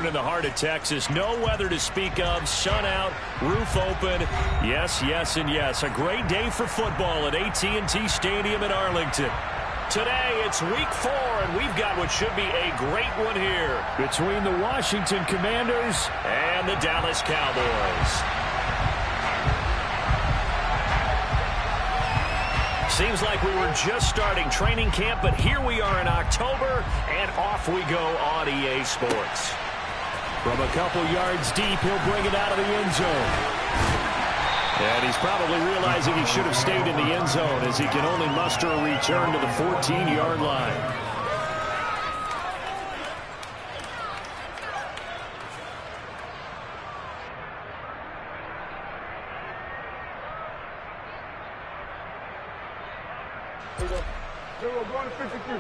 in the heart of Texas. No weather to speak of. Sun out, roof open. Yes, yes, and yes. A great day for football at AT&T Stadium in Arlington. Today, it's week 4, and we've got what should be a great one here between the Washington Commanders and the Dallas Cowboys. Seems like we were just starting training camp, but here we are in October, and off we go on EA Sports. From a couple yards deep, he'll bring it out of the end zone. And he's probably realizing he should have stayed in the end zone as he can only muster a return to the 14-yard line. Here we go, going to 53.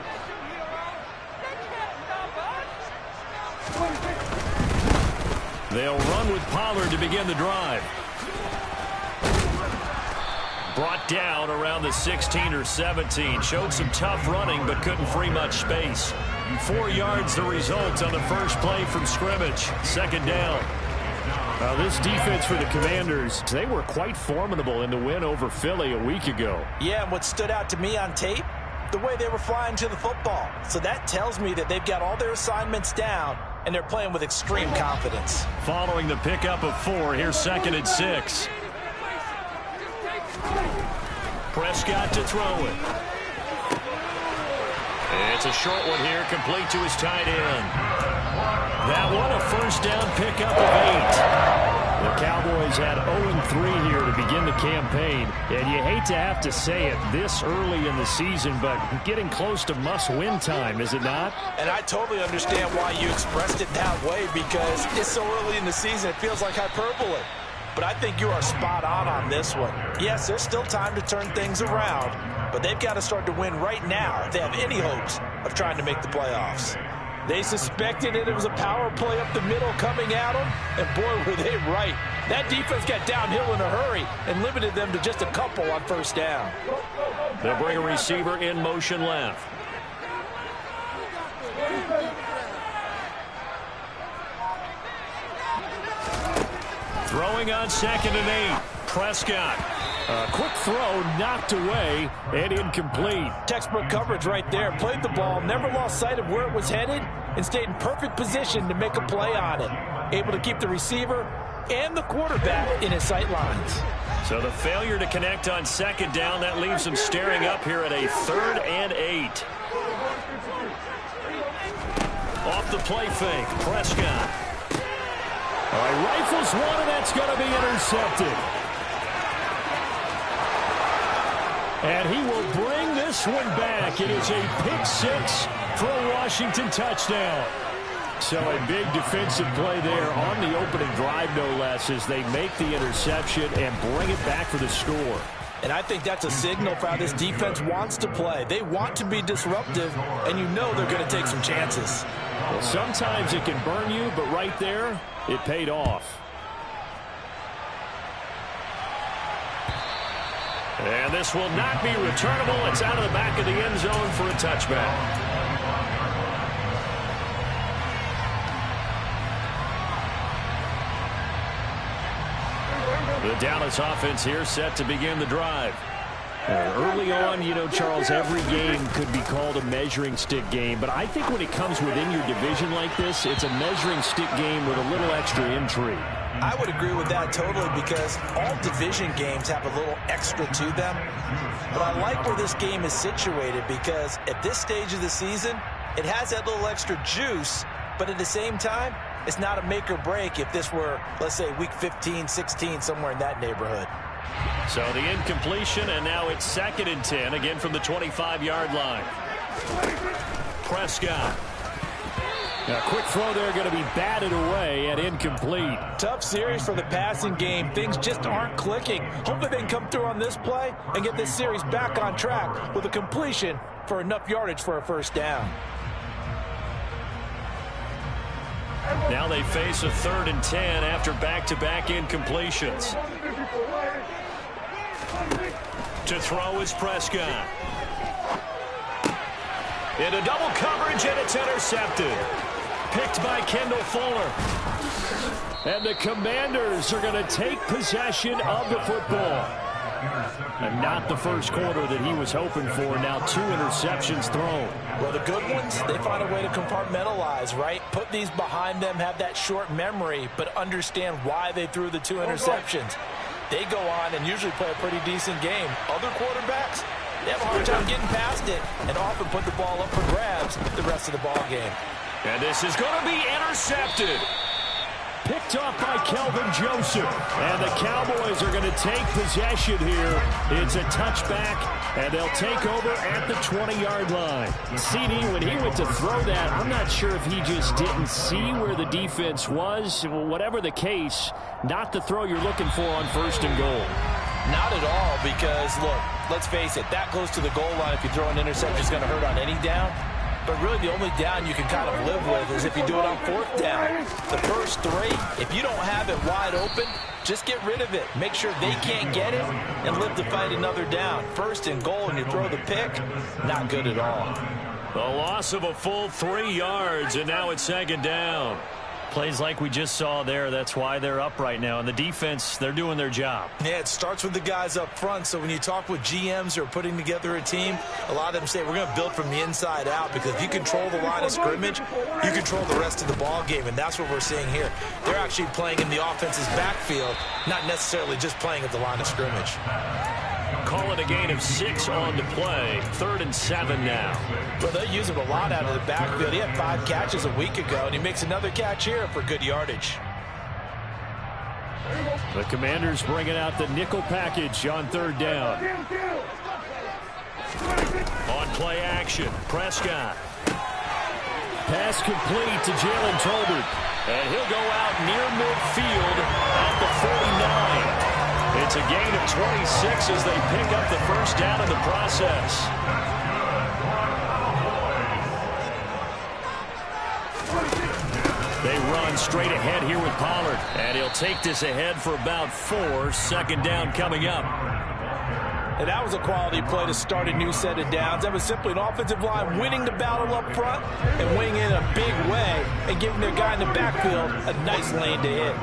They'll run with Pollard to begin the drive. Brought down around the 16 or 17. Showed some tough running, but couldn't free much space. 4 yards the result on the first play from scrimmage. Second down. This defense for the Commanders, they were quite formidable in the win over Philly a week ago. Yeah, and what stood out to me on tape, the way they were flying to the football. So that tells me that they've got all their assignments down, and they're playing with extreme confidence. Following the pickup of 4, here's 2nd and 6. Prescott to throw it. It's a short one here, complete to his tight end. That one a first down pickup of 8. The Cowboys had 0-3 here to begin the campaign, and you hate to have to say it this early in the season, but getting close to must-win time, is it not? And I totally understand why you expressed it that way, because it's so early in the season, it feels like hyperbole. But I think you are spot on this one. Yes, there's still time to turn things around, but they've got to start to win right now if they have any hopes of trying to make the playoffs. They suspected it was a power play up the middle coming at them, and boy, were they right. That defense got downhill in a hurry and limited them to just a couple on first down. They'll bring a receiver in motion left. Throwing on 2nd and 8. Prescott. A quick throw knocked away and incomplete. Textbook coverage right there. Played the ball, never lost sight of where it was headed, and stayed in perfect position to make a play on it. Able to keep the receiver and the quarterback in his sight lines. So the failure to connect on 2nd down, that leaves him staring up here at a 3rd and 8. Off the play fake, Prescott. All right, rifles one, and that's going to be intercepted. And he will bring this one back. It is a pick 6 for a Washington touchdown. So a big defensive play there on the opening drive, no less, as they make the interception and bring it back for the score. And I think that's a signal for how this defense wants to play. They want to be disruptive, and you know they're going to take some chances. Well, sometimes it can burn you, but right there, it paid off. And this will not be returnable. It's out of the back of the end zone for a touchback. The Dallas offense here set to begin the drive. Early on, you know, Charles, every game could be called a measuring stick game, but I think when it comes within your division like this, it's a measuring stick game with a little extra intrigue. I would agree with that totally, because all division games have a little extra to them. But I like where this game is situated, because at this stage of the season, it has that little extra juice, but at the same time, it's not a make or break if this were, let's say, week 15, 16, somewhere in that neighborhood. So the incompletion, and now it's 2nd and 10, again from the 25-yard line. Prescott. A quick throw there, going to be batted away and incomplete. Tough series for the passing game. Things just aren't clicking. Hopefully they can come through on this play and get this series back on track with a completion for enough yardage for a first down. Now they face a 3rd and 10 after back-to-back incompletions. To throw is Prescott. Into double coverage, and it's intercepted. Picked by Kendall Fuller. And the Commanders are going to take possession of the football. And not the first quarter that he was hoping for. Now 2 interceptions thrown. Well, the good ones, they find a way to compartmentalize, right? Put these behind them, have that short memory, but understand why they threw the 2 interceptions. They go on and usually play a pretty decent game. Other quarterbacks, they have a hard time getting past it and often put the ball up for grabs the rest of the ball game. And this is going to be intercepted. Picked off by Kelvin Joseph. And the Cowboys are going to take possession here. It's a touchback, and they'll take over at the 20-yard line. CD, when he went to throw that, I'm not sure if he just didn't see where the defense was. Whatever the case, not the throw you're looking for on 1st and goal. Not at all, because, look, let's face it, that close to the goal line, if you throw an interception, is going to hurt on any down. But really the only down you can kind of live with is if you do it on 4th down. The first 3, if you don't have it wide open, just get rid of it. Make sure they can't get it and live to fight another down. 1st and goal and you throw the pick, not good at all. The loss of a full 3 yards, and now it's 2nd down. Plays like we just saw there, that's why they're up right now. And the defense, they're doing their job. Yeah, it starts with the guys up front. So when you talk with GMs who are putting together a team, a lot of them say we're going to build from the inside out, because if you control the line of scrimmage, you control the rest of the ball game, and that's what we're seeing here. They're actually playing in the offense's backfield, not necessarily just playing at the line of scrimmage. Call it a gain of 6 on the play. 3rd and 7 now. Well, they'll use him a lot out of the backfield. He had 5 catches a week ago, and he makes another catch here for good yardage. The Commanders bringing out the nickel package on 3rd down. On play action, Prescott. Pass complete to Jalen Tolbert. And he'll go out near midfield at the 49. It's a gain of 26 as they pick up the 1st down in the process. They run straight ahead here with Pollard. And he'll take this ahead for about 4. 2nd down coming up. And that was a quality play to start a new set of downs. That was simply an offensive line winning the battle up front and winning in a big way and giving their guy in the backfield a nice lane to hit.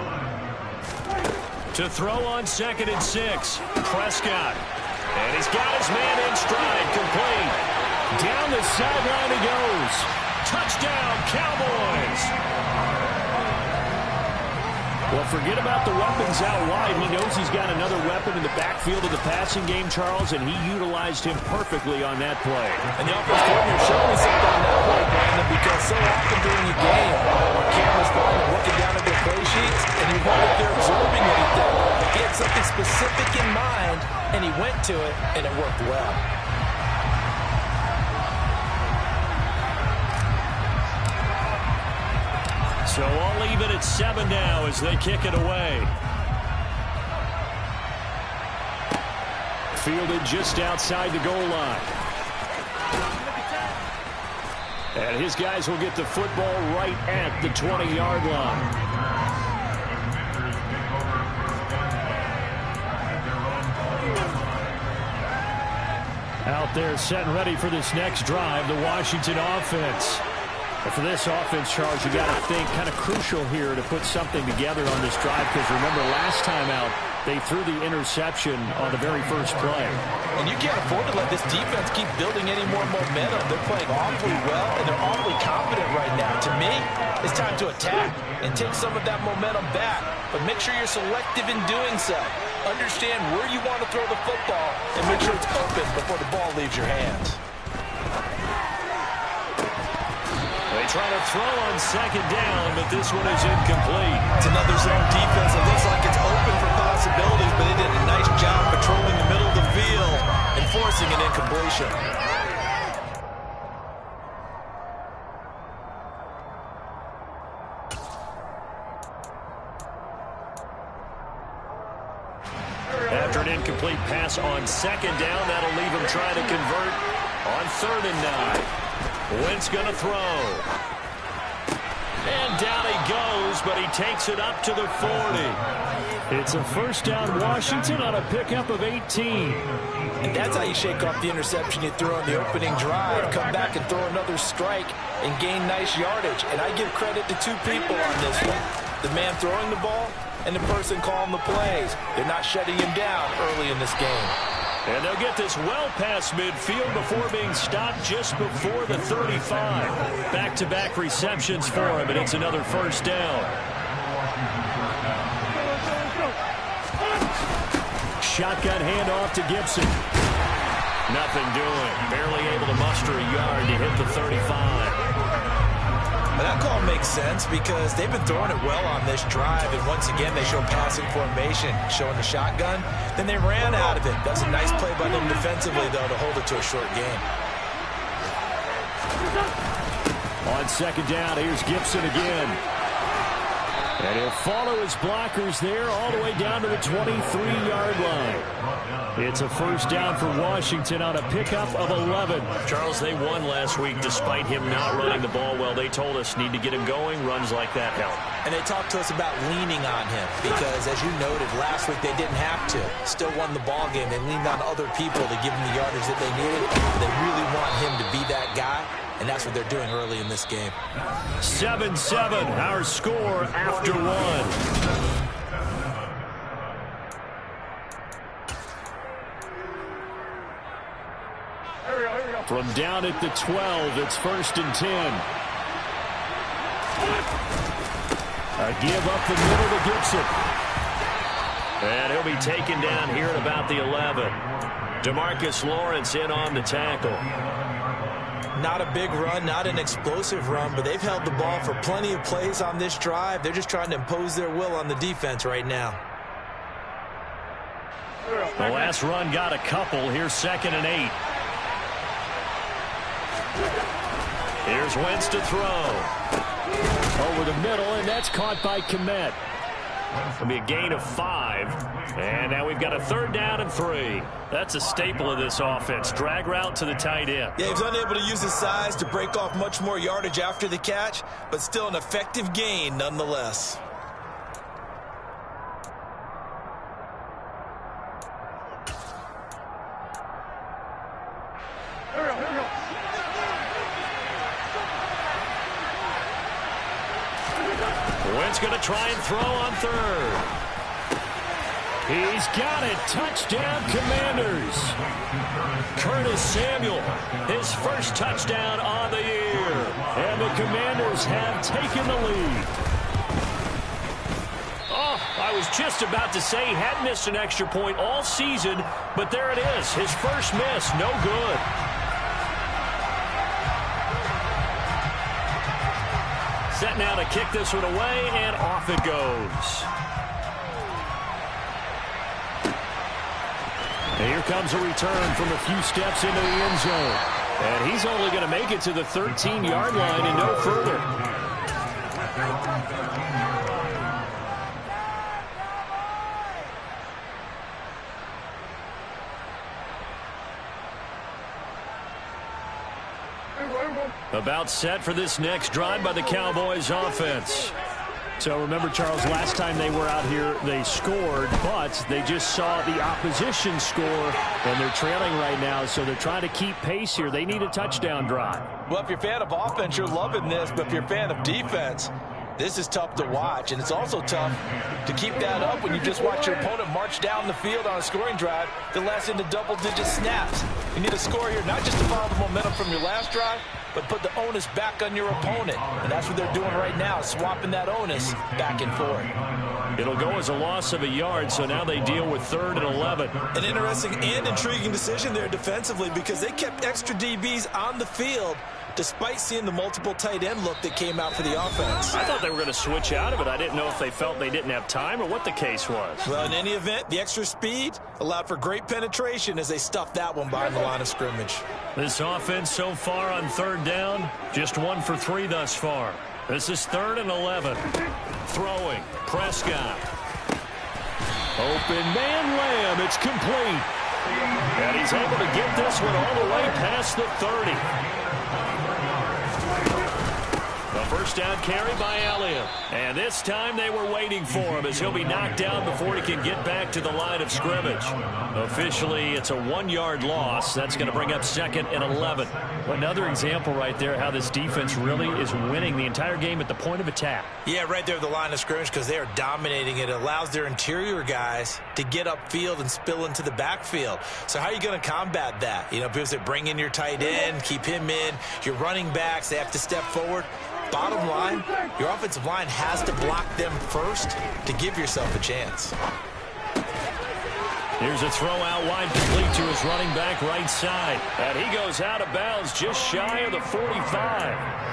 To throw on 2nd and 6, Prescott. And he's got his man in stride, complete. Down the sideline he goes. Touchdown, Cowboys. Well, forget about the weapons out wide. He knows he's got another weapon in the backfield of the passing game, Charles, and he utilized him perfectly on that play. And the offense coordinator showed me something on that play, Brandon, because so often during the game, our cameras follow looking down at their play sheets, and you wonder if they're absorbing anything. He had something specific in mind, and he went to it, and it worked well. So I'll leave it at 7 now as they kick it away. Fielded just outside the goal line. And his guys will get the football right at the 20-yard line. Out there set and ready for this next drive, the Washington offense. And for this offense, Charles, you got to think kind of crucial here to put something together on this drive, because remember last time out, they threw the interception on the very first play. And you can't afford to let this defense keep building any more momentum. They're playing awfully well, and they're awfully confident right now. To me, it's time to attack and take some of that momentum back. But make sure you're selective in doing so. Understand where you want to throw the football and make sure it's open before the ball leaves your hands. They try to throw on 2nd down, but this one is incomplete. It's another zone defense. It looks like it's open for possibilities, but they did a nice job patrolling the middle of the field and forcing an incompletion. After an incomplete pass on 2nd down, that'll leave him trying to convert on 3rd and 9. Wentz going to throw. And down he goes, but he takes it up to the 40. It's a first down Washington on a pickup of 18. And that's how you shake off the interception you threw on the opening drive, come back and throw another strike and gain nice yardage. And I give credit to two people on this one. The man throwing the ball and the person calling the plays. They're not shutting him down early in this game. And they'll get this well past midfield before being stopped just before the 35. Back-to-back receptions for him, and it's another first down. Shotgun handoff to Gibson. Nothing doing. Barely able to muster a yard to hit the 35. But that call makes sense because they've been throwing it well on this drive, and once again they show passing formation, showing the shotgun. Then they ran out of it. That's a nice play by them defensively, though, to hold it to a short game. On second down, here's Gibson again. And he'll follow his blockers there all the way down to the 23-yard line. It's a first down for Washington on a pickup of 11. Charles, they won last week despite him not running the ball well. They told us need to get him going. Runs like that help. And they talked to us about leaning on him because, as you noted, last week they didn't have to. Still won the ball game. They leaned on other people to give him the yardage that they needed. They really want him to be that guy. And that's what they're doing early in this game. 7-7, our score after one. From down at the 12, it's 1st and 10. A give up the middle to Gibson. And he'll be taken down here at about the 11. DeMarcus Lawrence in on the tackle. Not a big run, not an explosive run, but they've held the ball for plenty of plays on this drive. They're just trying to impose their will on the defense right now. The last run got a couple. Here's 2nd and 8. Here's Wentz to throw. Over the middle, and that's caught by Kmet. It'll be a gain of 5. And now we've got a 3rd down and 3. That's a staple of this offense. Drag route to the tight end. Yeah, he was unable to use his size to break off much more yardage after the catch, but still an effective gain nonetheless. Wentz going to try and throw on 3rd. He's got it. Touchdown, Commanders. Curtis Samuel, his first touchdown on the year. And the Commanders have taken the lead. Oh, I was just about to say he hadn't missed an extra point all season, but there it is. His first miss, no good. Set now to kick this one away, and off it goes. And here comes a return from a few steps into the end zone. And he's only going to make it to the 13-yard line and no further. About set for this next drive by the Cowboys offense. So remember, Charles, last time they were out here, they scored, but they just saw the opposition score, and they're trailing right now, so they're trying to keep pace here. They need a touchdown drive. Well, if you're a fan of offense, you're loving this, but if you're a fan of defense, this is tough to watch, and it's also tough to keep that up when you just watch your opponent march down the field on a scoring drive that lasts into double-digit snaps. You need a score here, not just to follow the momentum from your last drive, but put the onus back on your opponent. And that's what they're doing right now, swapping that onus back and forth. It'll go as a loss of a yard, so now they deal with 3rd and 11. An interesting and intriguing decision there defensively because they kept extra DBs on the field despite seeing the multiple tight end look that came out for the offense. I thought they were going to switch out of it. I didn't know if they felt they didn't have time or what the case was. Well, in any event, the extra speed allowed for great penetration as they stuffed that one behind the line of scrimmage. This offense so far on 3rd down, just 1 for 3 thus far. This is 3rd and 11. Throwing, Prescott. Open man, Lamb, it's complete. And he's able to get this one all the way past the 30. The first down carry by Elliott. And this time they were waiting for him as he'll be knocked down before he can get back to the line of scrimmage. Officially, it's a 1-yard loss. That's going to bring up 2nd and 11. Another example right there how this defense really is winning the entire game at the point of attack. Yeah, right there at the line of scrimmage because they are dominating it. It allows their interior guys to get upfield and spill into the backfield. So how are you going to combat that? You know, people say bring in your tight end, keep him in. Your running backs, they have to step forward. Bottom line, your offensive line has to block them first to give yourself a chance. Here's a throw out wide, complete to his running back right side. And he goes out of bounds just shy of the 45.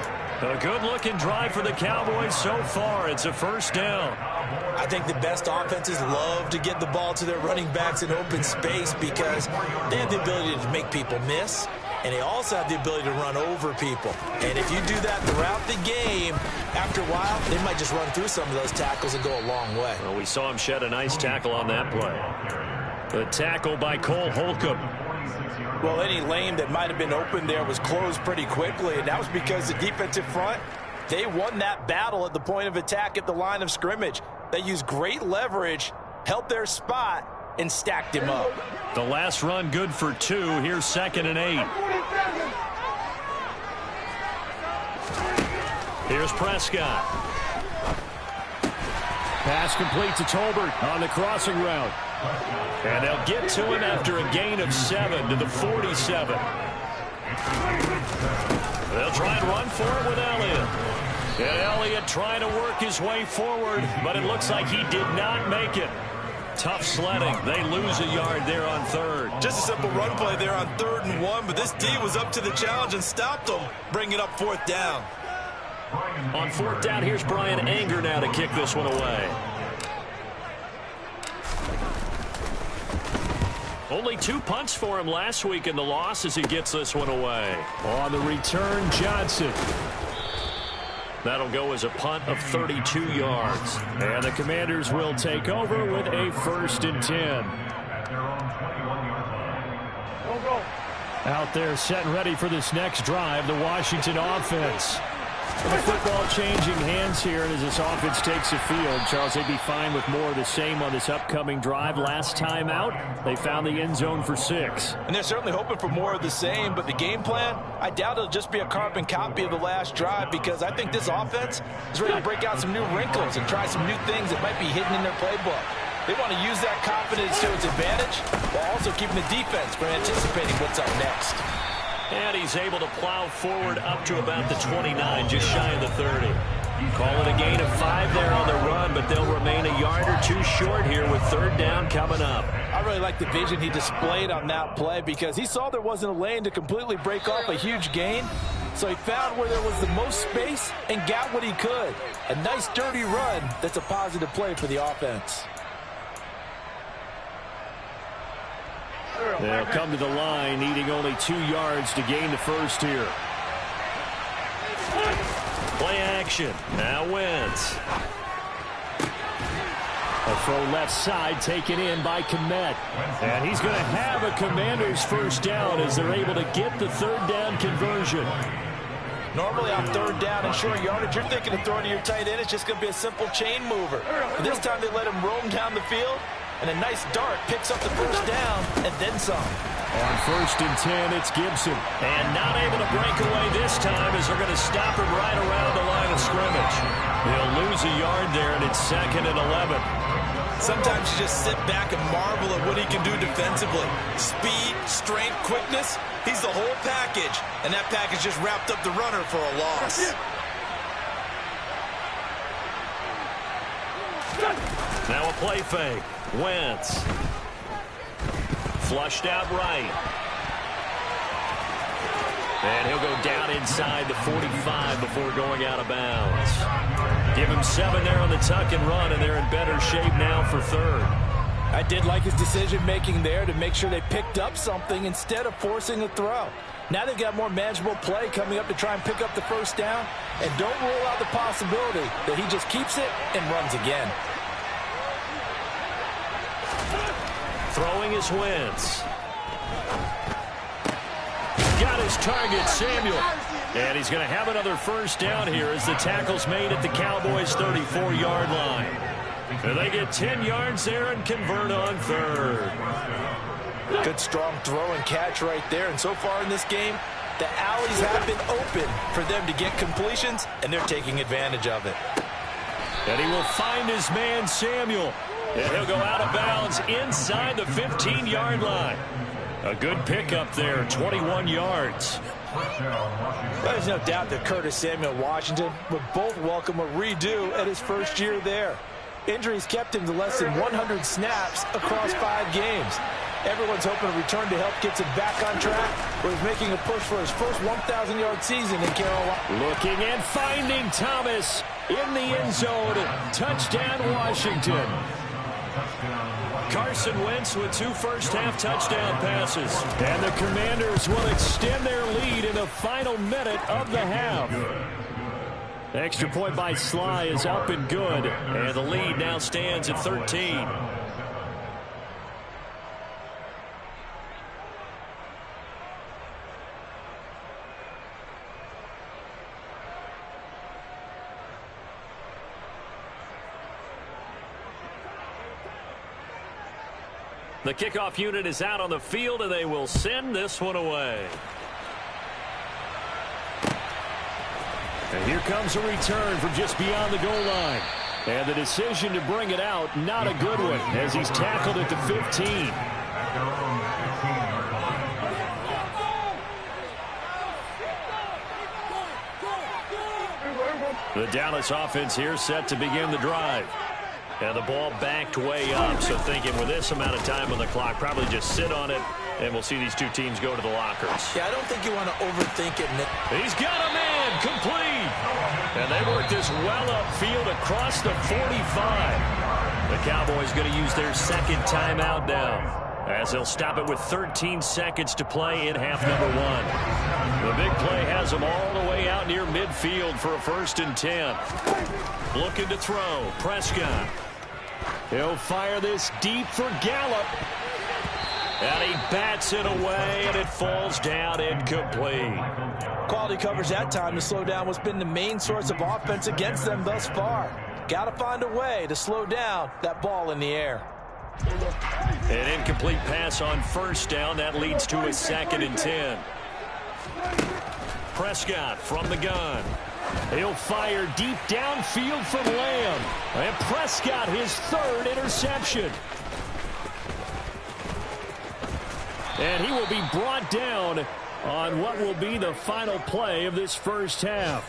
A good-looking drive for the Cowboys so far. It's a first down. I think the best offenses love to get the ball to their running backs in open space because they have the ability to make people miss, and they also have the ability to run over people. And if you do that throughout the game, after a while, they might just run through some of those tackles and go a long way. Well, we saw him shed a nice tackle on that play. The tackle by Cole Holcomb. Well, any lane that might have been open there was closed pretty quickly, and that was because the defensive front, they won that battle at the point of attack at the line of scrimmage. They used great leverage, held their spot, and stacked him up. The last run good for 2. Here's 2nd and 8. Here's Prescott. Pass complete to Tolbert on the crossing route. And they'll get to him after a gain of 7 to the 47. They'll try and run for it with Elliott. And Elliott trying to work his way forward, but it looks like he did not make it. Tough sledding. They lose a yard there on 3rd. Just a simple run play there on 3rd and 1, but this D was up to the challenge and stopped them, bringing up 4th down. On 4th down, here's Brian Anger now to kick this one away. Only 2 punts for him last week in the loss as he gets this one away. On the return, Johnson. That'll go as a punt of 32 yards. And the Commanders will take over with a 1st and 10. Out there set and ready for this next drive, the Washington offense. The football changing hands here, and as this offense takes the field, Charles, they'd be fine with more of the same on this upcoming drive. Last time out, they found the end zone for 6. And they're certainly hoping for more of the same, but the game plan, I doubt it'll just be a carbon copy of the last drive because I think this offense is ready to break out some new wrinkles and try some new things that might be hidden in their playbook. They want to use that confidence to its advantage while also keeping the defense from anticipating what's up next. And he's able to plow forward up to about the 29, just shy of the 30. Call it a gain of 5 there on the run, but they'll remain a yard or 2 short here with 3rd down coming up. I really like the vision he displayed on that play because he saw there wasn't a lane to completely break off a huge gain. So he found where there was the most space and got what he could. A nice dirty run that's a positive play for the offense. They'll come to the line, needing only 2 yards to gain the 1st here. Play action. Now Wentz. A throw left side taken in by Kmet. And he's going to have a Commander's 1st down as they're able to get the 3rd down conversion. Normally on 3rd down and short yardage, you're thinking of throwing to your tight end. It's just going to be a simple chain mover. But this time they let him roam down the field. And a nice dart picks up the 1st down and then some. On 1st and 10, it's Gibson. And not able to break away this time as they're going to stop him right around the line of scrimmage. They'll lose a yard there, and it's 2nd and 11. Sometimes you just sit back and marvel at what he can do defensively. Speed, strength, quickness. He's the whole package. And that package just wrapped up the runner for a loss. Now a play fake. Wentz. Flushed out right. And he'll go down inside the 45 before going out of bounds. Give him 7 there on the tuck and run, and they're in better shape now for 3rd. I did like his decision-making there to make sure they picked up something instead of forcing a throw. Now they've got more manageable play coming up to try and pick up the 1st down, and don't rule out the possibility that he just keeps it and runs again. Throwing is Wentz. Got his target, Samuel. And he's going to have another first down here as the tackle's made at the Cowboys' 34-yard line. And they get 10 yards there and convert on third. Good strong throw and catch right there. And so far in this game, the alleys have been open for them to get completions, and they're taking advantage of it. And he will find his man, Samuel. And he'll go out of bounds inside the 15-yard line. A good pickup there, 21 yards. There's no doubt that Curtis Samuel Washington would both welcome a redo at his first year there. Injuries kept him to less than 100 snaps across 5 games. Everyone's hoping a return to help gets him back on track, where he's making a push for his first 1,000-yard season in Carolina. Looking and finding Thomas in the end zone. Touchdown, Washington. Carson Wentz with 2 first-half touchdown passes. And the Commanders will extend their lead in the final minute of the half. Extra point by Sly is up and good. And the lead now stands at 13. The kickoff unit is out on the field, and they will send this one away. And here comes a return from just beyond the goal line. And the decision to bring it out, not a good one, as he's tackled at the 15. The Dallas offense here set to begin the drive. And the ball backed way up, so thinking with this amount of time on the clock, probably just sit on it, and we'll see these two teams go to the lockers. Yeah, I don't think you want to overthink it. He's got a man, complete. And they work this well upfield across the 45. The Cowboys going to use their second timeout now, as they'll stop it with 13 seconds to play in half number 1. The big play has them all the way out near midfield for a 1st and 10. Looking to throw, Prescott. He'll fire this deep for Gallup. And he bats it away, and it falls down incomplete. Quality coverage that time to slow down what's been the main source of offense against them thus far. Got to find a way to slow down that ball in the air. An incomplete pass on 1st down. That leads to a 2nd and 10. Prescott from the gun. He'll fire deep downfield from Lamb. And Prescott, his 3rd interception. And he will be brought down on what will be the final play of this first half.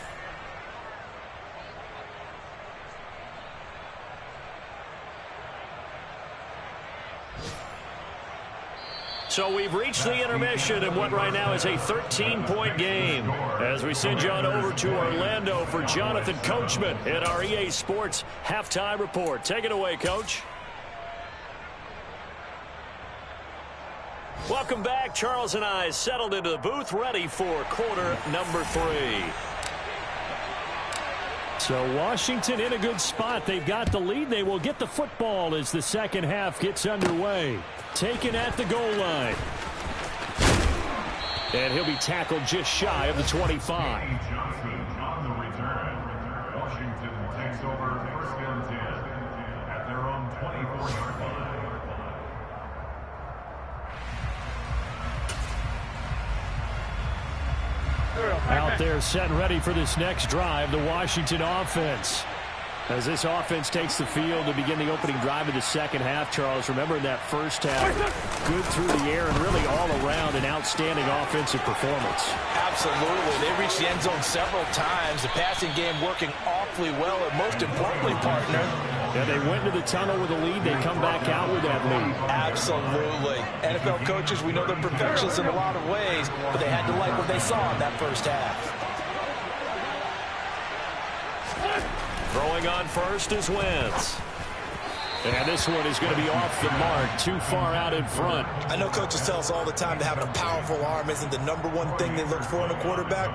So we've reached the intermission in what right now is a 13-point game, as we send you on over to Orlando for Jonathan Coachman in our EA Sports Halftime Report. Take it away, Coach. Welcome back. Charles and I settled into the booth, ready for quarter number 3. So Washington in a good spot. They've got the lead. They will get the football as the second half gets underway. Taken at the goal line. And he'll be tackled just shy of the 25. Johnson on the return. Washington takes over 1st and 10 at their own 24-yard line. Out there set and ready for this next drive, the Washington offense. As this offense takes the field to begin the opening drive of the second half, Charles, remember in that first half, good through the air and really all around an outstanding offensive performance. Absolutely. They reached the end zone several times. The passing game working awfully well, and most importantly, partner, yeah, they went into the tunnel with a lead. They come back out with that lead. Absolutely. NFL coaches, we know they're perfectionists in a lot of ways, but they had to like what they saw in that first half. Throwing on first is Wentz. And this one is going to be off the mark, too far out in front. I know coaches tell us all the time that having a powerful arm isn't the #1 thing they look for in a quarterback.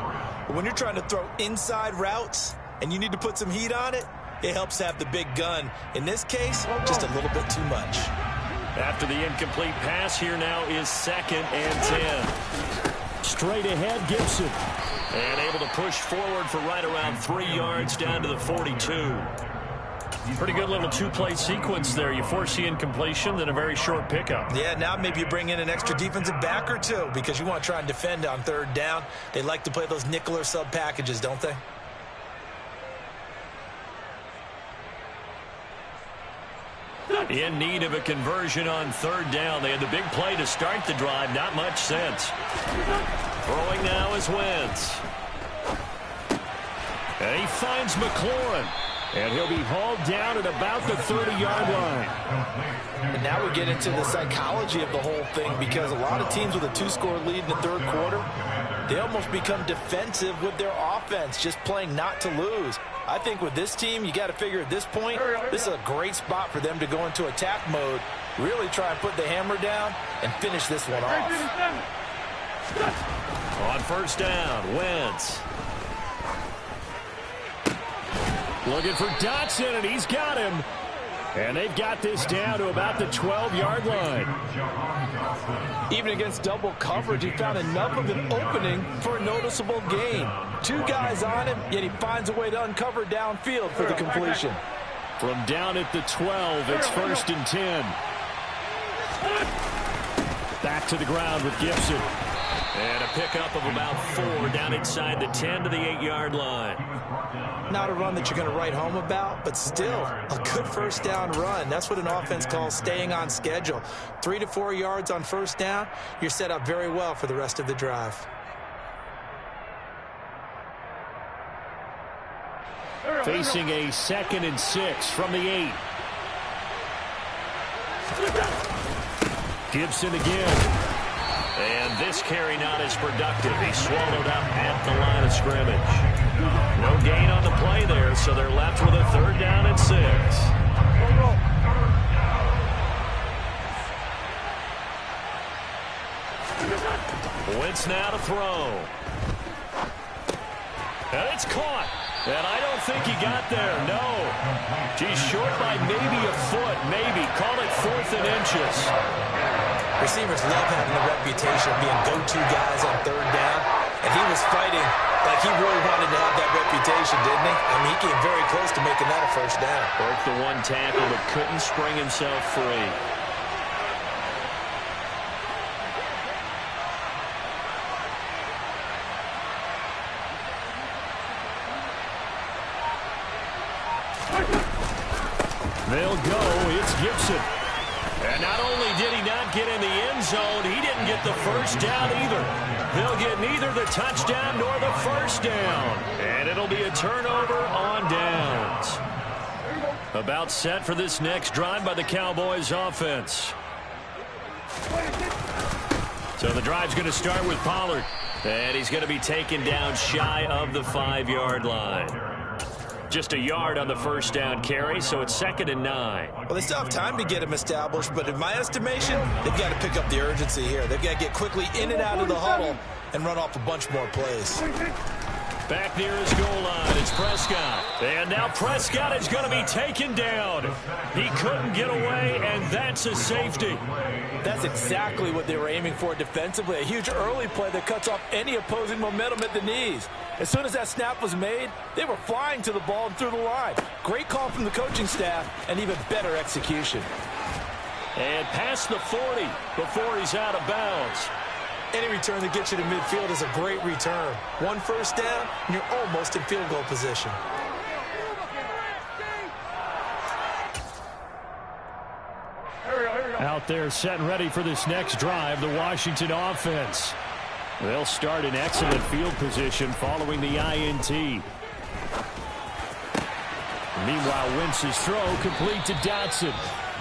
But when you're trying to throw inside routes and you need to put some heat on it, it helps to have the big gun. In this case, just a little bit too much. After the incomplete pass, here now is 2nd and 10. Straight ahead, Gibson. And able to push forward for right around 3 yards down to the 42. Pretty good little two-play sequence there. You force the incompletion, then a very short pickup. Yeah, now maybe you bring in an extra defensive back or two because you want to try and defend on 3rd down. They like to play those nickel or sub packages, don't they? In need of a conversion on 3rd down. They had the big play to start the drive. Not much sense. Throwing now is Wentz. And he finds McLaurin. And he'll be hauled down at about the 30-yard line. And now we get into the psychology of the whole thing because a lot of teams with a 2-score lead in the 3rd quarter, they almost become defensive with their offense, just playing not to lose. I think with this team, you got to figure at this point, this is a great spot for them to go into attack mode, really try and put the hammer down and finish this one off. On 1st down, Wentz. Looking for Dotson, and he's got him. And they've got this down to about the 12-yard line. Even against double coverage, he found enough of an opening for a noticeable gain. 2 guys on him, yet he finds a way to uncover downfield for the completion. From down at the 12, it's 1st and 10. Back to the ground with Gibson. And a pickup of about 4 down inside the 10 to the 8-yard line. Not a run that you're going to write home about, but still a good 1st down run. That's what an offense calls staying on schedule. 3 to 4 yards on 1st down, you're set up very well for the rest of the drive. Facing a 2nd and 6 from the 8. Gibson again. And this carry not as productive. He swallowed up at the line of scrimmage. No gain on the play there, so they're left with a 3rd down and 6. Wentz now to throw. And it's caught. And I don't think he got there, no. He's short by maybe a foot, maybe. Call it 4th and inches. Receivers love having the reputation of being go-to guys on 3rd down. And he was fighting like he really wanted to have that reputation, didn't he? I mean, he came very close to making that a 1st down. Broke the 1 tackle, but couldn't spring himself free. They'll go. It's Gibson. And not only did he not get in the end zone, he didn't get the 1st down either. They'll get neither the touchdown nor the 1st down. And it'll be a turnover on downs. About set for this next drive by the Cowboys offense. So the drive's going to start with Pollard. And he's going to be taken down shy of the 5-yard line. Just a yard on the 1st down carry, so it's 2nd and 9. Well, they still have time to get him established, but in my estimation, they've got to pick up the urgency here. They've got to get quickly in and out of the huddle and run off a bunch more plays. Back near his goal line, it's Prescott. And now Prescott is going to be taken down. He couldn't get away, and that's a safety. That's exactly what they were aiming for defensively. A huge early play that cuts off any opposing momentum at the knees. As soon as that snap was made, they were flying to the ball and through the line. Great call from the coaching staff and even better execution. And past the 40 before he's out of bounds. Any return that gets you to midfield is a great return. 1 1st down, and you're almost in field goal position. Out there set and ready for this next drive, the Washington offense. They'll start in excellent field position following the INT. Meanwhile, Wentz's throw complete to Dotson.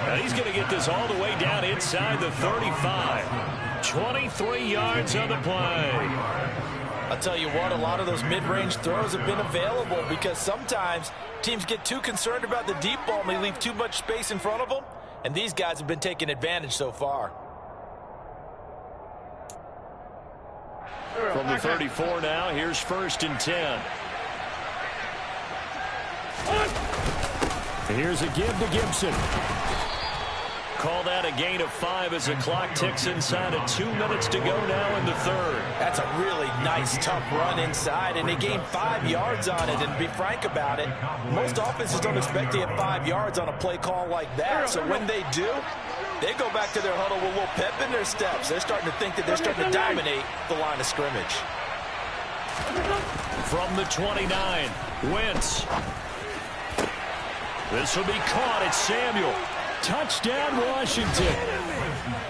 And he's going to get this all the way down inside the 35. 23 yards on the play. I'll tell you what, a lot of those mid-range throws have been available because sometimes teams get too concerned about the deep ball and they leave too much space in front of them, and these guys have been taking advantage so far. From the 34 now, here's 1st and 10. Here's a give to Gibson. Call that a gain of 5 as the clock ticks inside of 2 minutes to go now in the third. That's a really nice, tough run inside, and they gained 5 yards on it. And to be frank about it, most offenses don't expect to get 5 yards on a play call like that. So when they do, they go back to their huddle with a little pep in their steps. They're starting to think that they're starting to dominate the line of scrimmage. From the 29, Wentz. This will be caught. It's Samuel. Touchdown, Washington.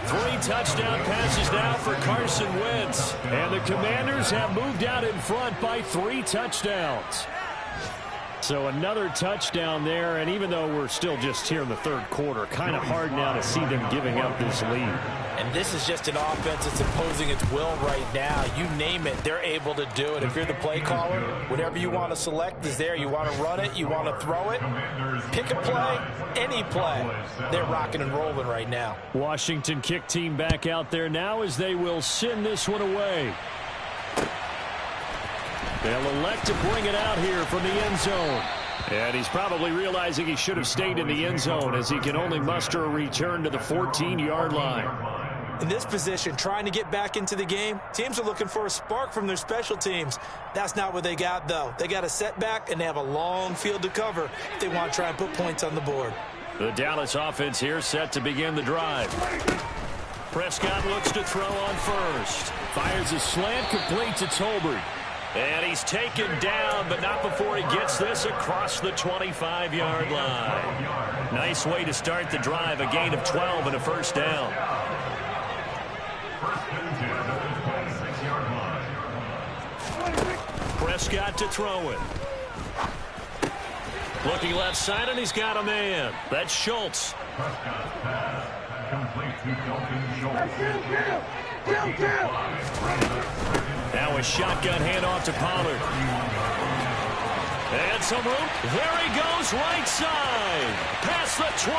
3 touchdown passes now for Carson Wentz. And the Commanders have moved out in front by 3 touchdowns. So another touchdown there, and even though we're still just here in the third quarter, kind of hard now to see them giving up this lead. And this is just an offense that's imposing its will right now. You name it, they're able to do it. If you're the play caller, whatever you want to select is there. You want to run it, you want to throw it, pick a play, any play. They're rocking and rolling right now. Washington kick team back out there now as they will send this one away. They'll elect to bring it out here from the end zone. And he's probably realizing he should have stayed in the end zone as he can only muster a return to the 14-yard line. In this position, trying to get back into the game, teams are looking for a spark from their special teams. That's not what they got, though. They got a setback, and they have a long field to cover if they want to try and put points on the board. The Dallas offense here set to begin the drive. Prescott looks to throw on first. Fires a slant, complete to Tolbert. And he's taken down, but not before he gets this across the 25-yard line. Nice way to start the drive, a gain of 12 and a first down. Prescott to throw it. Looking left side, and he's got a man. That's Schultz. Prescott's pass complete to Dalton Schultz. Now a shotgun handoff to Pollard. And some room. There he goes, right side. Past the 20.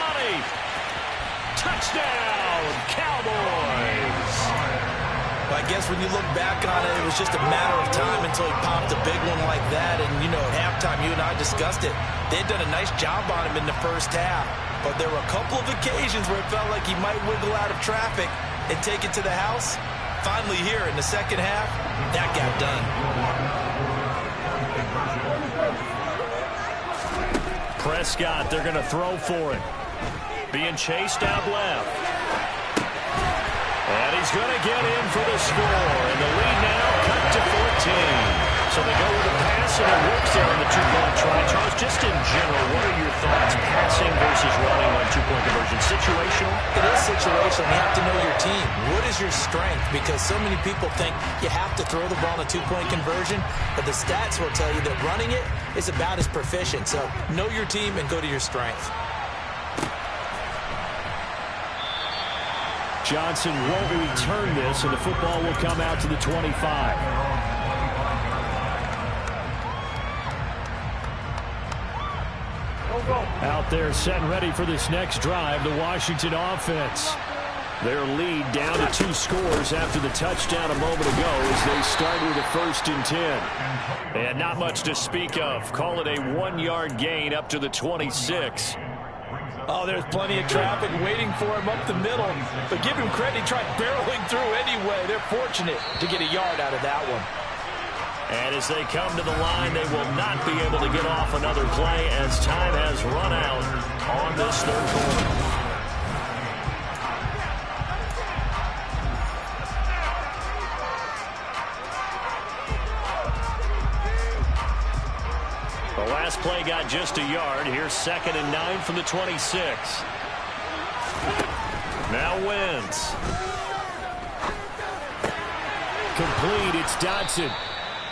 Touchdown, Cowboys. Well, I guess when you look back on it, it was just a matter of time until he popped a big one like that. And, you know, at halftime, you and I discussed it. They'd done a nice job on him in the first half. But there were a couple of occasions where it felt like he might wiggle out of traffic and take it to the house. Finally here in the second half, that got done. Prescott, they're going to throw for it. Being chased out left. And he's going to get in for the score. And the lead now cut to 14. So they go with a pass, and it works there on the two-point try. Charles, just in general, what are your thoughts? Passing versus running on two-point conversion. Situational? It is situational. You have to know your team. What is your strength? Because so many people think you have to throw the ball in a two-point conversion, but the stats will tell you that running it is about as proficient. So know your team and go to your strength. Johnson won't return this, and the football will come out to the 25. Out there set and ready for this next drive, the Washington offense. Their lead down to 2 scores after the touchdown a moment ago as they start with a 1st and 10. And not much to speak of. Call it a 1-yard gain up to the 26. Oh, there's plenty of traffic waiting for him up the middle. But give him credit, he tried barreling through anyway. They're fortunate to get a yard out of that one. And as they come to the line, they will not be able to get off another play as time has run out on this third quarter. The last play got just a yard. Here's 2nd and 9 from the 26. Now Wentz. Complete, it's Dotson.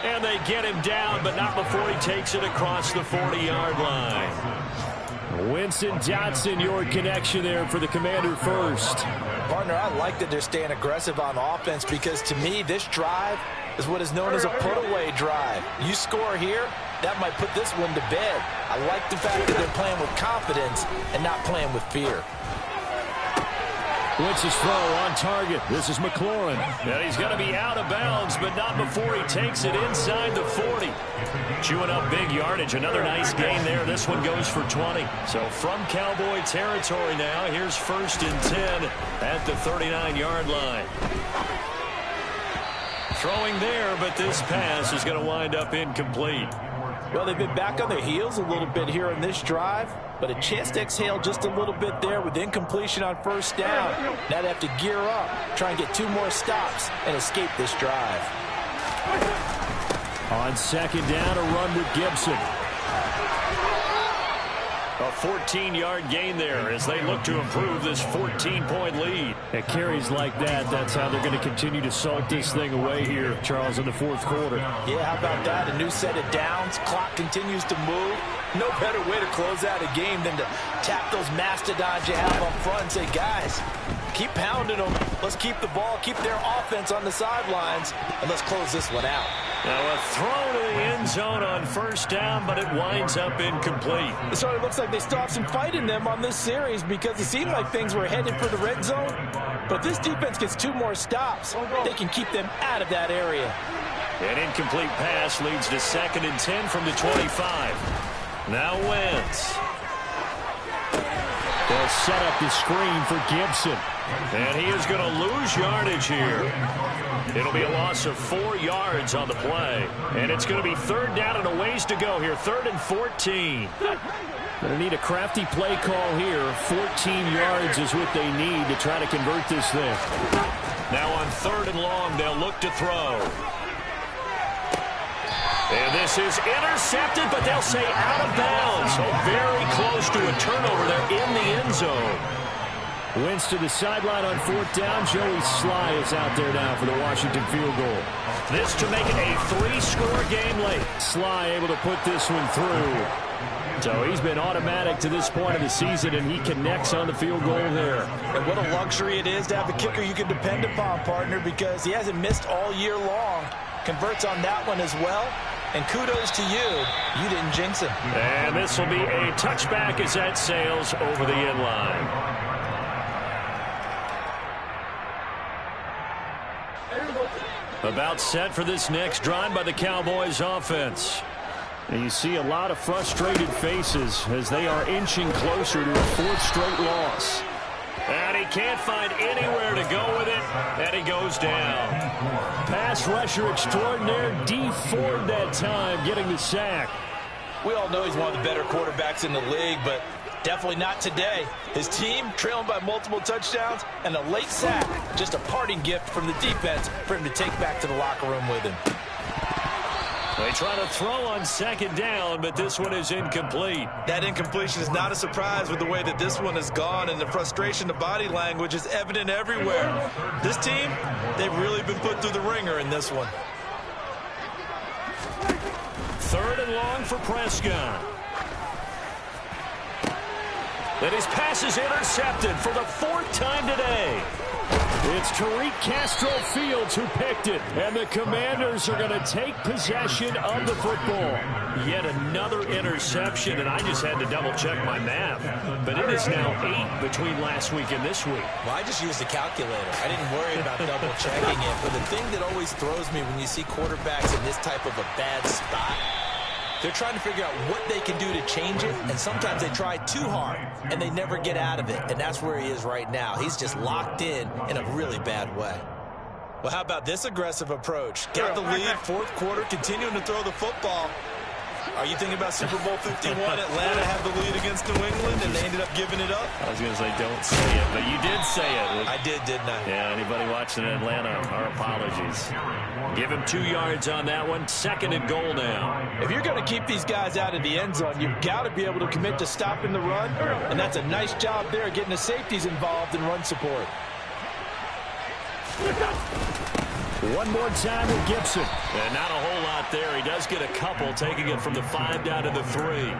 And they get him down, but not before he takes it across the 40-yard line. Winston Dotson, your connection there for the Commander first. Partner, I like that they're staying aggressive on offense because to me, this drive is what is known as a put-away drive. You score here, that might put this one to bed. I like the fact that they're playing with confidence and not playing with fear. Wins his throw on target. This is McLaurin. And he's going to be out of bounds, but not before he takes it inside the 40. Chewing up big yardage. Another nice gain there. This one goes for 20. So from Cowboy territory now, here's 1st and 10 at the 39-yard line. Throwing there, but this pass is going to wind up incomplete. Well, they've been back on their heels a little bit here in this drive, but a chance to exhale just a little bit there with incompletion on 1st down. Now they have to gear up, try and get 2 more stops, and escape this drive. On 2nd down, a run with Gibson. A 14-yard gain there as they look to improve this 14-point lead. At carries like that, that's how they're going to continue to salt this thing away here, Charles, in the 4th quarter. Yeah, how about that? A new set of downs. Clock continues to move. No better way to close out a game than to tap those mastodons you have up front and say, guys, keep pounding them. Let's keep the ball, keep their offense on the sidelines, and let's close this one out. Now a throw to the end zone on 1st down, but it winds up incomplete. So it looks like they still have some fight in them on this series because it seemed like things were headed for the red zone. But if this defense gets 2 more stops, they can keep them out of that area. An incomplete pass leads to 2nd and 10 from the 25. Now Wentz. They'll set up the screen for Gibson. And he is going to lose yardage here. It'll be a loss of 4 yards on the play. And it's going to be 3rd down and a ways to go here. 3rd and 14. Going to need a crafty play call here. 14 yards is what they need to try to convert this thing. Now on 3rd and long, they'll look to throw. And this is intercepted, but they'll say out of bounds. So very close to a turnover there in the end zone. Wentz to the sideline on 4th down. Joey Sly is out there now for the Washington field goal. This to make it a 3-score game late. Sly able to put this one through. So he's been automatic to this point of the season, and he connects on the field goal there. And what a luxury it is to have a kicker you can depend upon, partner, because he hasn't missed all year long. Converts on that one as well. And kudos to you. You didn't jinx him. And this will be a touchback as that sails over the end line. About set for this next drive by the Cowboys offense. And you see a lot of frustrated faces as they are inching closer to a 4th straight loss. And he can't find anywhere to go with it, and he goes down. Pass rusher extraordinaire, D Ford that time, getting the sack. We all know he's one of the better quarterbacks in the league, but definitely not today. His team trailing by multiple touchdowns and a late sack, just a parting gift from the defense for him to take back to the locker room with him. They try to throw on 2nd down, but this one is incomplete. That incompletion is not a surprise with the way that this one has gone, and the frustration, the body language is evident everywhere. This team, they've really been put through the ringer in this one. 3rd and long for Prescott. Then his pass is intercepted for the 4th time today. It's Tariq Castro-Fields who picked it, and the Commanders are going to take possession of the football. Yet another interception, and I just had to double-check my math. But it is now 8 between last week and this week. Well, I just used a calculator. I didn't worry about double-checking it. But the thing that always throws me when you see quarterbacks in this type of a bad spot, they're trying to figure out what they can do to change it, and sometimes they try too hard, and they never get out of it, and that's where he is right now. He's just locked in a really bad way. Well, how about this aggressive approach? Got the lead, 4th quarter, continuing to throw the football. Are you thinking about Super Bowl 51? Atlanta had the lead against New England, and they ended up giving it up? I was going to say don't say it, but you did say it. I did, didn't I? Yeah, anybody watching Atlanta, our apologies. Give him 2 yards on that one. 2nd and goal now. If you're going to keep these guys out of the end zone, you've got to be able to commit to stopping the run, and that's a nice job there getting the safeties involved in run support. One more time with Gibson. And not a whole lot there. He does get a couple, taking it from the 5 down to the 3.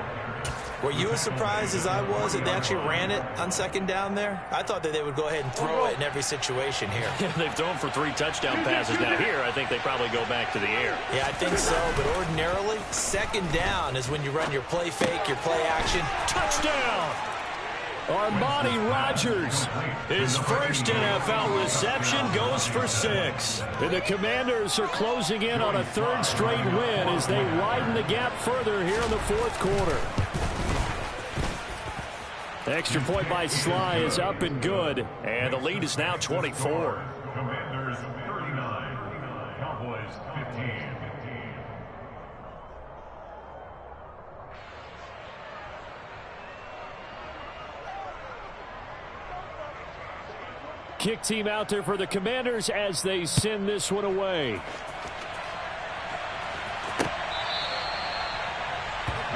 Were you as surprised as I was that they actually ran it on 2nd down there? I thought that they would go ahead and throw it in every situation here. Yeah, they've thrown for 3 touchdown passes. Now here, I think they probably go back to the air. Yeah, I think so. But ordinarily, 2nd down is when you run your play fake, your play action. Touchdown! Armani Rogers, his first NFL reception, goes for 6. And the Commanders are closing in on a 3rd straight win as they widen the gap further here in the 4th quarter. The extra point by Sly is up and good, and the lead is now 24. Commanders 39, Cowboys 15. Kick team out there for the Commanders as they send this one away. The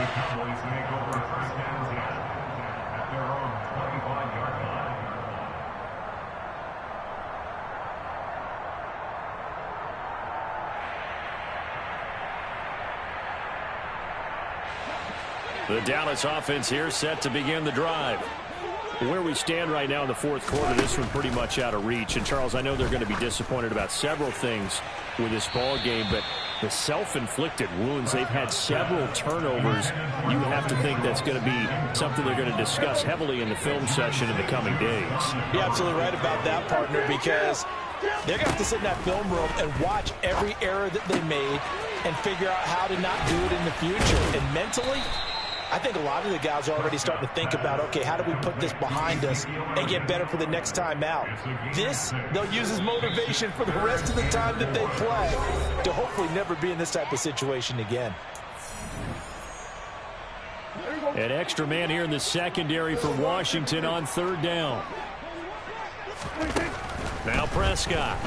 Cowboys make over 1st and 10 at their own 25-yard line. The Dallas offense here set to begin the drive. Where we stand right now in the 4th quarter, this one pretty much out of reach. And, Charles, I know they're going to be disappointed about several things with this ball game, but the self-inflicted wounds, they've had several turnovers. You have to think that's going to be something they're going to discuss heavily in the film session in the coming days. You're absolutely right about that, partner, because they're going to have to sit in that film room and watch every error that they made and figure out how to not do it in the future. And mentally, I think a lot of the guys are already starting to think about, okay, how do we put this behind us and get better for the next time out? This, they'll use as motivation for the rest of the time that they play to hopefully never be in this type of situation again. An extra man here in the secondary for Washington on 3rd down. Now Prescott.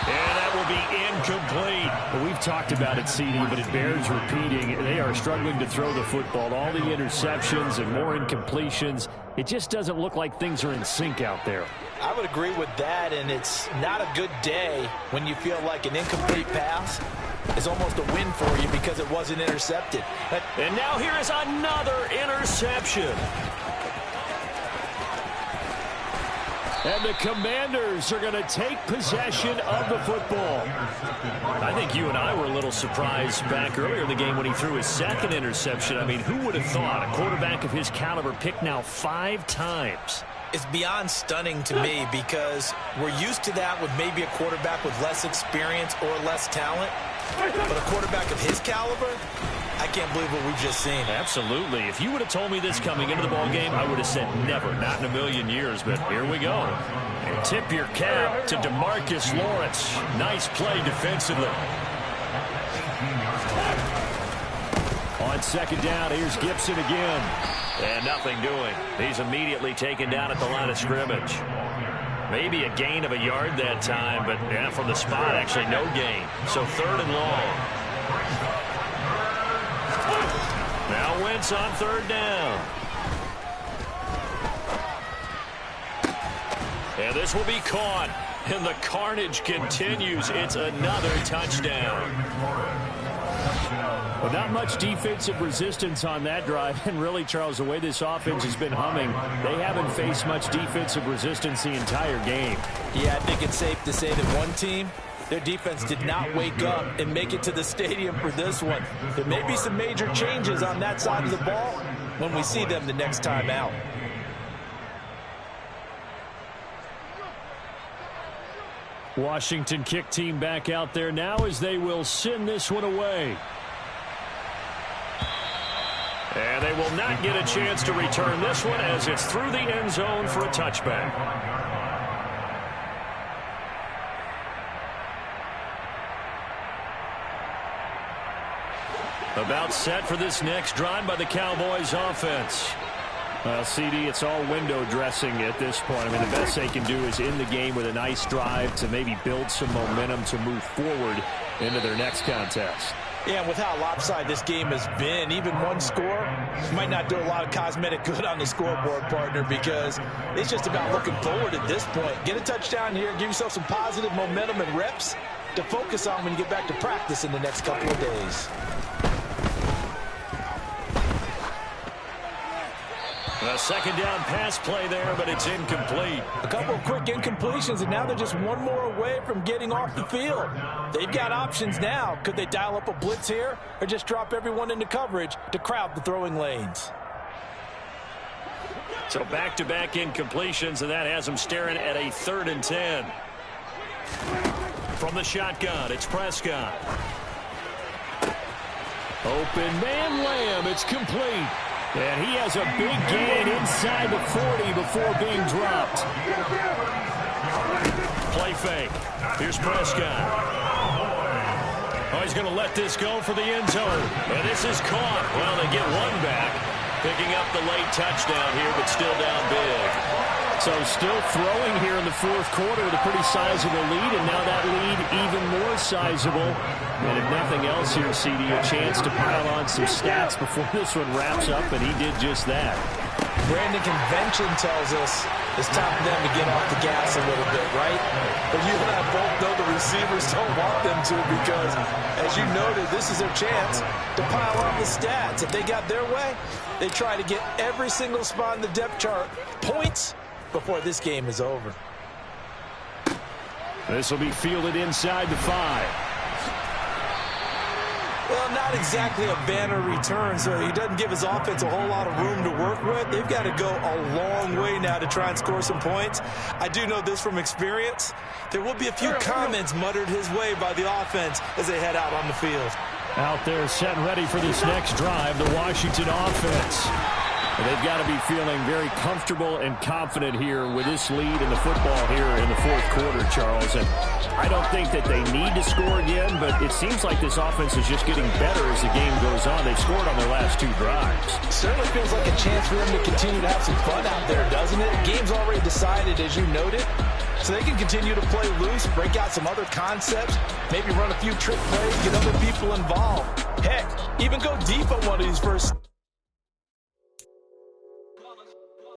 And that will be incomplete. Well, we've talked about it, CD, but it bears repeating. They are struggling to throw the football. All the interceptions and more incompletions. It just doesn't look like things are in sync out there. I would agree with that, and it's not a good day when you feel like an incomplete pass is almost a win for you because it wasn't intercepted. And now here is another interception. And the Commanders are going to take possession of the football. I think you and I were a little surprised back earlier in the game when he threw his 2nd interception. I mean, who would have thought a quarterback of his caliber picked now 5 times? It's beyond stunning to me because we're used to that with maybe a quarterback with less experience or less talent. But a quarterback of his caliber, I can't believe what we've just seen. Absolutely. If you would have told me this coming into the ball game, I would have said never, not in a million years. But here we go. And tip your cap to DeMarcus Lawrence. Nice play defensively. On 2nd down, here's Gibson again. And nothing doing. He's immediately taken down at the line of scrimmage. Maybe a gain of a yard that time, but yeah, from the spot, actually no gain. So 3rd and long. Now Wentz on 3rd down. And this will be caught. And the carnage continues. It's another touchdown. Well, not much defensive resistance on that drive. And really, Charles, the way this offense has been humming, they haven't faced much defensive resistance the entire game. Yeah, I think it's safe to say that one team, their defense did not wake up and make it to the stadium for this one. There may be some major changes on that side of the ball when we see them the next time out. Washington kick team back out there now as they will send this one away. And they will not get a chance to return this one as it's through the end zone for a touchback. About set for this next drive by the Cowboys offense. CD, it's all window dressing at this point. I mean, the best they can do is in the game with a nice drive to maybe build some momentum to move forward into their next contest. Yeah, and with how lopsided this game has been, even one score might not do a lot of cosmetic good on the scoreboard, partner, because it's just about looking forward at this point. Get a touchdown here, give yourself some positive momentum and reps to focus on when you get back to practice in the next couple of days. A 2nd down pass play there, but it's incomplete. A couple of quick incompletions, and now they're just one more away from getting off the field. They've got options now. Could they dial up a blitz here or just drop everyone into coverage to crowd the throwing lanes? So back-to-back incompletions, and that has them staring at a 3rd and 10. From the shotgun, it's Prescott. Open man, Lamb. It's complete. And he has a big gain inside the 40 before being dropped. Play fake. Here's Prescott. Oh, he's going to let this go for the end zone. And this is caught. Well, they get one back. Picking up the late touchdown here, but still down big. So still throwing here in the 4th quarter with a pretty sizable lead, and now that lead even more sizable. And if nothing else here, CD, a chance to pile on some stats before this one wraps up, and he did just that. Brandon, convention tells us it's time for them to get off the gas a little bit, right? But you and I both know the receivers don't want them to because, as you noted, this is their chance to pile on the stats. If they got their way, they try to get every single spot in the depth chart points before this game is over. This will be fielded inside the 5. Well, not exactly a banner return, so he doesn't give his offense a whole lot of room to work with. They've got to go a long way now to try and score some points. I do know this from experience. There will be a few comments muttered his way by the offense as they head out on the field. Out there set and ready for this next drive, the Washington offense. They've got to be feeling very comfortable and confident here with this lead in the football here in the 4th quarter, Charles. And I don't think that they need to score again, but it seems like this offense is just getting better as the game goes on. They've scored on their last 2 drives. Certainly feels like a chance for them to continue to have some fun out there, doesn't it? Game's already decided, as you noted, so they can continue to play loose, break out some other concepts, maybe run a few trick plays, get other people involved. Heck, even go deep on one of these first